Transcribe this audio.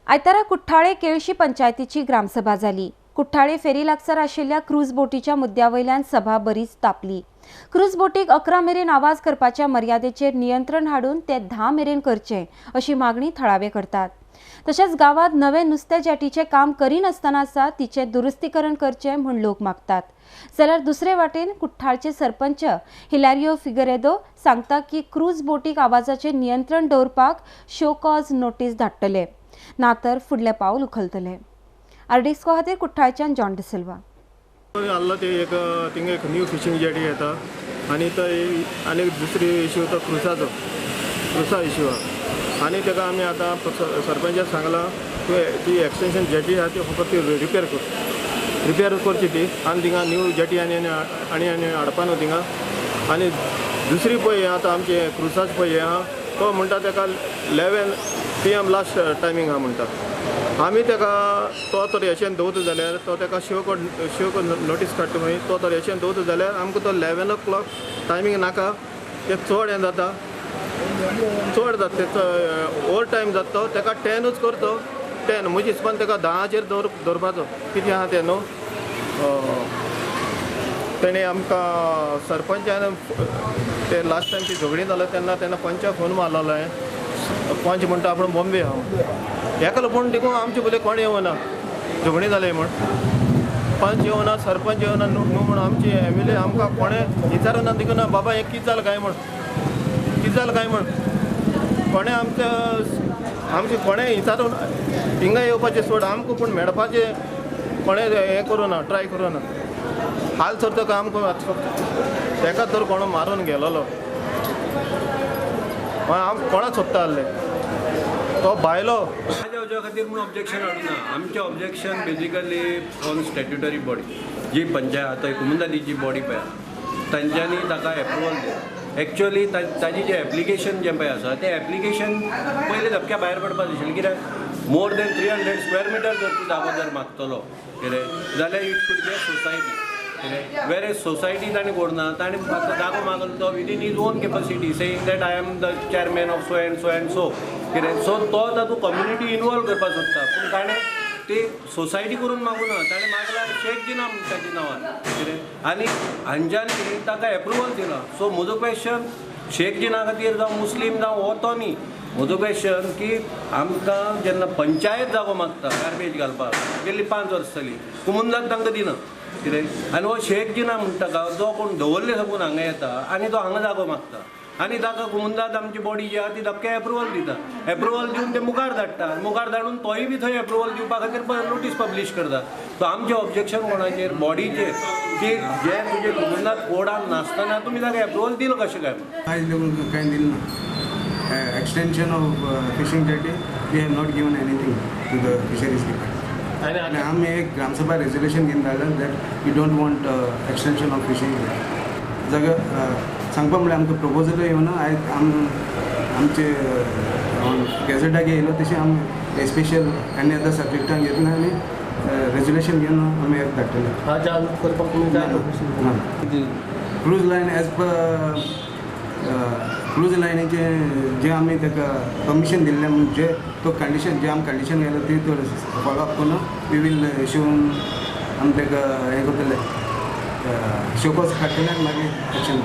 आयतारा कुठ्ठाळे केळशी पंचायतीची ग्रामसभा झाली। कुठ्ठाळे फेरी लागसार आशिल्ल्या क्रूज बोटीच्या मुद्द्यावयल्यान सभा बरीच तापली। क्रूज बोटीक 11 मेरेन आवाज करपाच्या मर्यादेचेर नियंत्रण हाडून ते 10 मेरेन करचे अशी मागणी थळावे करतात। तशेंच गावात नवे नुस्ते जेटीचे काम करिनासतना आसा तिचे दुरुस्तीकरण करचे म्हूण लोक मागतात। जाल्यार दुसरे वाटेन कुठ्ठाळचे सरपंच हिलारियो फिगरेदो सांगता की क्रूज बोटीक आवाजाचे नियंत्रण दवरपाक शो कॉज नोटीस धाडटले ना तर फुडले पाऊल उखलतले। आरडीएक्सको खातीर कुठ्ठाळच्यान जॉन डिसिल्वा। थिंगा एक न्यू फिशिंग जेटी येता आनी थंय आनी दुसरी इश्यू तो क्रुसा इश्यू आहा आनी ताका आमी आतां सरपंचाक सांगलां ती एक्सटेंशन जेटी आहा ती फकत ती रिपेर करची ती आनी थिंगा न्यू जेटी आनी हाडपा न्हू थिंगा। आनी दुसरी पळय आतां आमचे क्रुसाच पळय आहा तो म्हणटा ताका 11 PM लास्ट टायमींग आहा म्हणटा। आमी ताका तो तर हेचेन दवरता जाल्यार तो ताका शो कोड नोटीस काडटा खंय तो तर हेचेन दवरता जाल्यार आमकां तो 11 o'clock टायमींग नाका ते चड हें जाता चड जाता तेचो ओवर टायम जाता तो ताका 10च करतो 10 म्हज्या हिसपान ताका 10चेर दवरपाचो कितें आहा तें न्हू। तेणें आमकां सरपंचान ते लास्ट टायम ती झगडी जालो तेन्ना पंचाक फोन मारलेलो हांवें। पंच म्हणटा आपूण बॉम्बे आहा हेका लागून देखून आमचे पयलीं कोण येवना झगडी जाले म्हण पंच येवना सरपंच येवना न्हू म्हण आमची MLA आमकां कोणें विचारना देखून बाबा हें कितें जालें काय म्हण कोणें आमचे कोणें विचारून हिंगा येवपाचें सोड आमकां पूण मेळपाचें कोणें हें करूना ट्राय करूना हाल सरतक आमकां ताका तर कोण मारून गेलोलो आम कोणाक सोदता आहले तो भायलो माझ्या हाज्या खातीर म्हूण ऑब्जेक्शन हाडूना। आमचें objection basically on statutory body जी पंचायत आतां कुमुंदालीची बॉडी पळय तांच्यांनी ताका एप्रुवल दिलें। एक्चुअली ताजी जें एप्लिकेशन जें पळय आसा तें एप्लिकेशन पयलीं धपक्या भायर पडपाक दिशिल्लें कित्याक मोर देन 300 स्क्वेअर मिटर जर तूं जागो जर मागतलो कितें जाल्यार इट शूड बी सोसायटी कितें वेर एज सोसायटी ताणें कोरना ताणें जागो मागलो तो within his own capacity saying that I am the chairman of so and so कितें सो तो तातूंत कम्युनिटी इनवॉल्व करपाक सोदता पूण ताणें ती सोसायटी करून मागूना ताणें मागल्यार शेख जिना म्हणटा ताच्या नांवार कितें आनी हांच्यांनी ताका एप्रुवल दिला। सो म्हजो क्वेश्चन शेख जिना खातीर जावं मुस्लीम जावं हो तो न्ही म्हजो क्वेश्चन की आमकां जेन्ना पंचायत जागो मागता गार्बेज घालपाक गेल्ली 5 वर्सां जालीं कुमुंदाक तांकां दिना कितें आनी हो शेख जिना म्हणटा का जो कोण दवरले साकून हांगा येता आनी तो हांगा जागो मागता आनी ताका कुमुंदात आमची बॉडी जी आहा ती धपक्या एप्रुवल दिता एप्रुवल दिवन ते मुखार धाडून तोय बी थंय एप्रुवल दिवपा खातीर नोटीस पब्लीश करता। सो आमचें ऑब्जेक्शन कोणाचेर बॉडीचेर की जे तुजे कुमुंदात कोडान नासतना तुमी ताका एप्रुवल दिलो कशें काय कांय दिलें ना extension of fishing jetty we have not given anything to the fisheries department आनी आमी एक ग्रामसभा रेजोल्युशन घेवन धाडलें that we don't want extension of fishing जागा सांगपा म्हळ्यार आमकां प्रोपोजल येवना आयज आमचे गॅझेटाक येयलो तशें आमी स्पेशल आनी आतां सब्जेक्टान घेतलें आनी रेजोल्युशन घेवन आमी एक धाडटले cruise line as per cruise लायनीचे जे आमी ताका परमिशन दिल्लें म्हणजे तो कंडिशन जे आमी कंडिशन घायला ती तो फॉलो अप करून वी वील शिवन आमी ताका हें करतले शोकोस काडटले आनी मागीर एक्शन